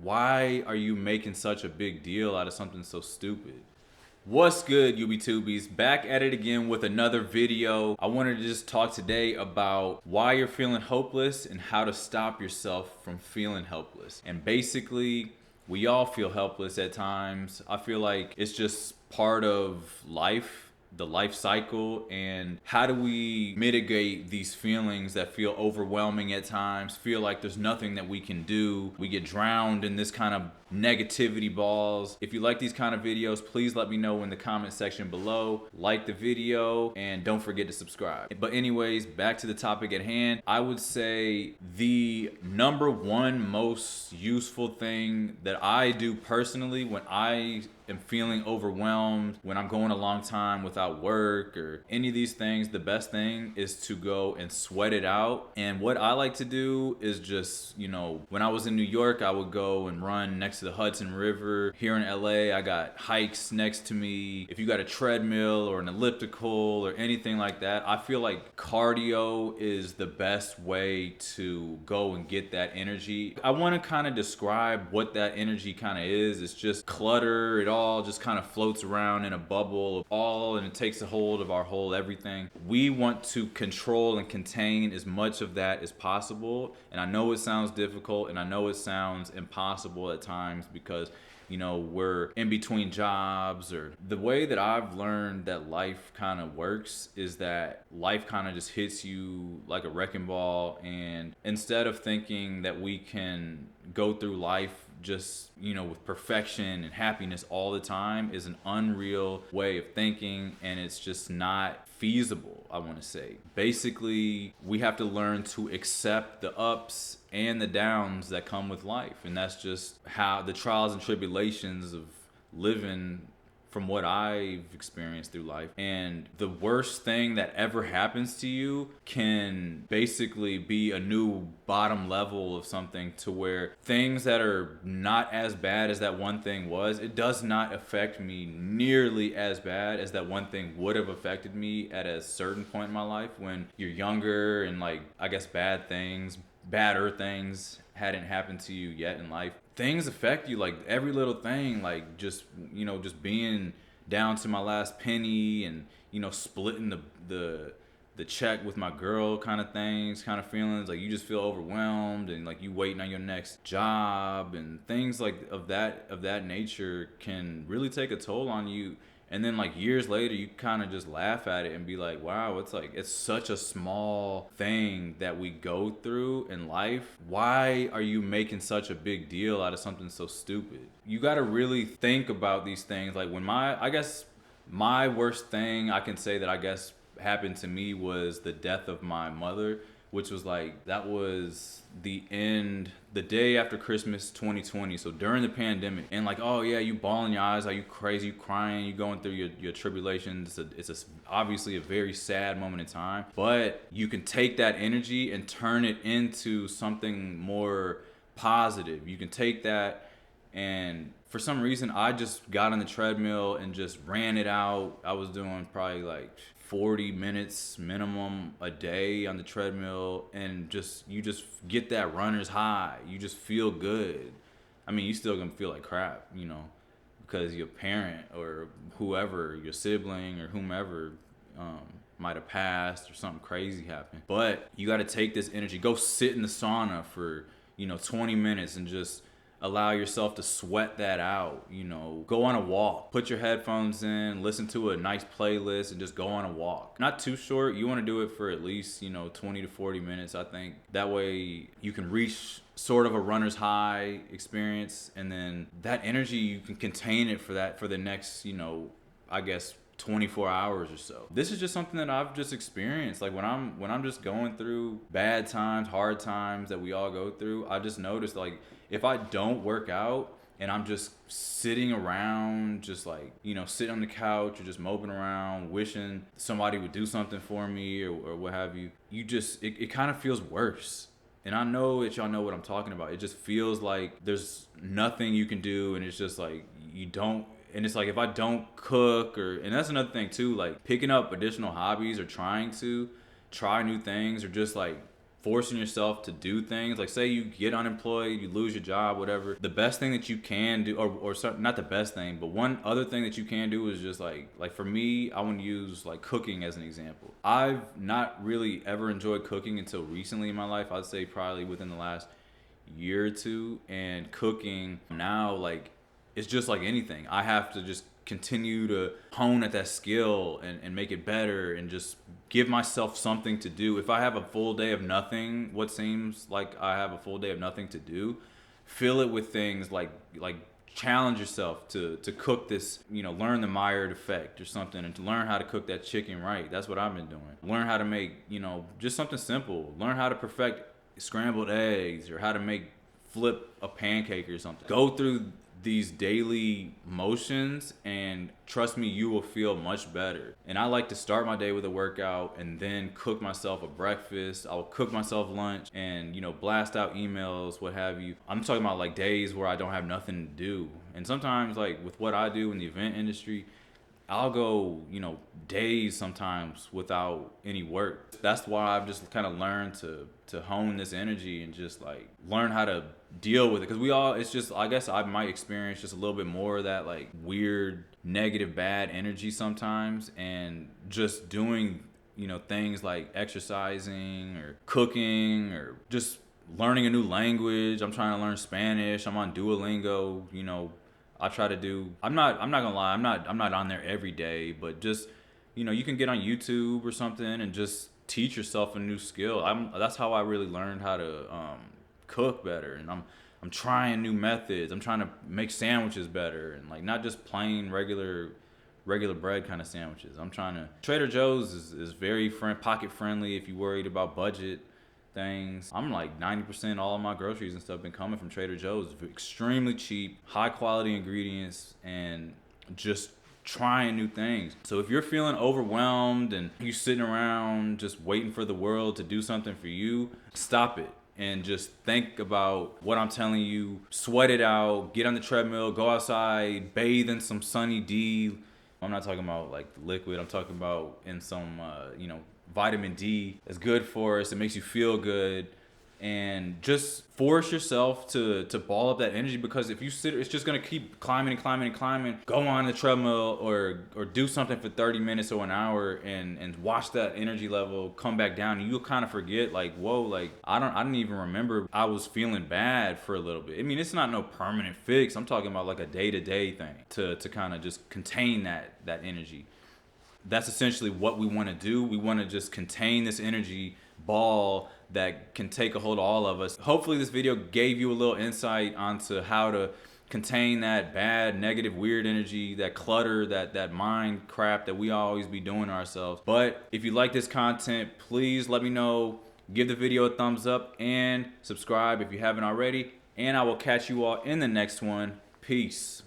why are you making such a big deal out of something so stupid? What's good, UBTubies? Back at it again with another video. I wanted to just talk today about why you're feeling hopeless and how to stop yourself from feeling helpless. And basically, we all feel helpless at times. I feel like it's just part of life, the life cycle, and how do we mitigate these feelings that feel overwhelming at times, feel like there's nothing that we can do. We get drowned in this kind of negativity balls. If you like these kind of videos, please let me know in the comment section below. Like the video and don't forget to subscribe. But anyways, back to the topic at hand. I would say the number one most useful thing that I do personally when I am feeling overwhelmed, when I'm going a long time without work or any of these things, the best thing is to go and sweat it out. And what I like to do is just, when I was in New York, I would go and run next to the Hudson River. Here in LA, I got hikes next to me. If you got a treadmill or an elliptical or anything like that, I feel like cardio is the best way to go and get that energy. I want to kind of describe what that energy kind of is. It's just clutter. It all just kind of floats around in a bubble of all, and it takes a hold of our whole everything. We want to control and contain as much of that as possible. And I know it sounds difficult and I know it sounds impossible at times because we're in between jobs. Or the way that I've learned that life kind of works is that life kind of just hits you like a wrecking ball, and instead of thinking that we can go through life just with perfection and happiness all the time is an unreal way of thinking, and it's just not feasible. I want to say basically we have to learn to accept the ups and the downs that come with life, and that's just how the trials and tribulations of living from what I've experienced through life. And the worst thing that ever happens to you can basically be a new bottom level of something, to where things that are not as bad as that one thing was, it does not affect me nearly as bad as that one thing would have affected me at a certain point in my life when you're younger, and I guess badder things hadn't happened to you yet in life. Things affect you, like every little thing, like just being down to my last penny, and splitting the check with my girl, kind of things, kind of feelings. Like you just feel overwhelmed, and like you waiting on your next job, and things like of that nature can really take a toll on you. And then years later, you kind of just laugh at it and be like, wow, it's such a small thing that we go through in life. Why are you making such a big deal out of something so stupid? You got to really think about these things. Like my worst thing I can say that I guess happened to me was the death of my mother, which was that was the day after Christmas 2020. So during the pandemic, and oh yeah, you bawling your eyes, are you crazy, you crying, you going through your tribulations. It's obviously a very sad moment in time, but you can take that energy and turn it into something more positive. You can take that, and for some reason, I just got on the treadmill and just ran it out. I was doing probably 40 minutes minimum a day on the treadmill, and you just get that runner's high. You just feel good. I mean, you still gonna feel like crap, because your parent or whoever, your sibling or whomever, might have passed or something crazy happened. But you got to take this energy, go sit in the sauna for 20 minutes and just allow yourself to sweat that out. Go on a walk, put your headphones in, listen to a nice playlist, and just go on a walk. Not too short. You want to do it for at least 20 to 40 minutes. I think that way you can reach sort of a runner's high experience, and then that energy, you can contain it for the next I guess 24 hours or so. This is just something that I've just experienced. When I'm just going through bad times, hard times that we all go through, I just noticed if I don't work out and I'm just sitting around, just sitting on the couch or just moping around, wishing somebody would do something for me or what have you, it kind of feels worse. And I know that y'all know what I'm talking about. It just feels like there's nothing you can do, and it's just you don't. And it's if I don't cook, and that's another thing too, picking up additional hobbies or trying to try new things, or just forcing yourself to do things. Like say you get unemployed, you lose your job, whatever. The best thing that you can do, or not the best thing, but one other thing that you can do is just like for me, I want to use like cooking as an example. I've not really ever enjoyed cooking until recently in my life. I'd say probably within the last year or two. And cooking now, like, it's just like anything. I have to just continue to hone at that skill and make it better and just give myself something to do. If I have a full day of nothing, what seems like I have a full day of nothing to do, fill it with things like challenge yourself to cook this, learn the Maillard effect or something, and to learn how to cook that chicken right. That's what I've been doing. Learn how to make, just something simple. Learn how to perfect scrambled eggs, or how to flip a pancake or something. Go through these daily motions, and trust me, you will feel much better. And I like to start my day with a workout and then cook myself a breakfast. I'll cook myself lunch and, blast out emails, what have you. I'm talking about like days where I don't have nothing to do. And sometimes, like with what I do in the event industry, I'll go, days sometimes without any work. That's why I've just kind of learned to hone this energy and just like learn how to deal with it. Because it's just, I guess I might experience just a little bit more of that like weird, negative, bad energy sometimes. And just doing, things like exercising or cooking or just learning a new language. I'm trying to learn Spanish. I'm on Duolingo, I try to do, I'm not gonna lie, I'm not on there every day, but just, you can get on YouTube or something and just teach yourself a new skill. That's how I really learned how to cook better. And I'm trying new methods. I'm trying to make sandwiches better, and like not just plain regular bread kind of sandwiches. Trader Joe's is very pocket friendly if you're worried about budget things. I'm like 90% all of my groceries and stuff been coming from Trader Joe's. Extremely cheap, high quality ingredients, and just trying new things. So if you're feeling overwhelmed and you're sitting around just waiting for the world to do something for you, stop it and just think about what I'm telling you. Sweat it out, get on the treadmill, go outside, bathe in some sunny D. I'm not talking about like the liquid, I'm talking about in some vitamin D. It's good for us. It makes you feel good. And just force yourself to ball up that energy, because if you sit, it's just gonna keep climbing and climbing and climbing. Go on the treadmill or do something for 30 minutes or an hour and watch that energy level come back down, and you'll kind of forget like, whoa, like I didn't even remember I was feeling bad for a little bit. I mean, it's not no permanent fix. I'm talking about like a day-to-day thing to kind of just contain that energy. That's essentially what we want to do. We want to just contain this energy ball that can take a hold of all of us. Hopefully this video gave you a little insight onto how to contain that bad, negative, weird energy, that clutter, that mind crap that we always be doing to ourselves. But if you like this content, please let me know. Give the video a thumbs up and subscribe if you haven't already. And I will catch you all in the next one. Peace.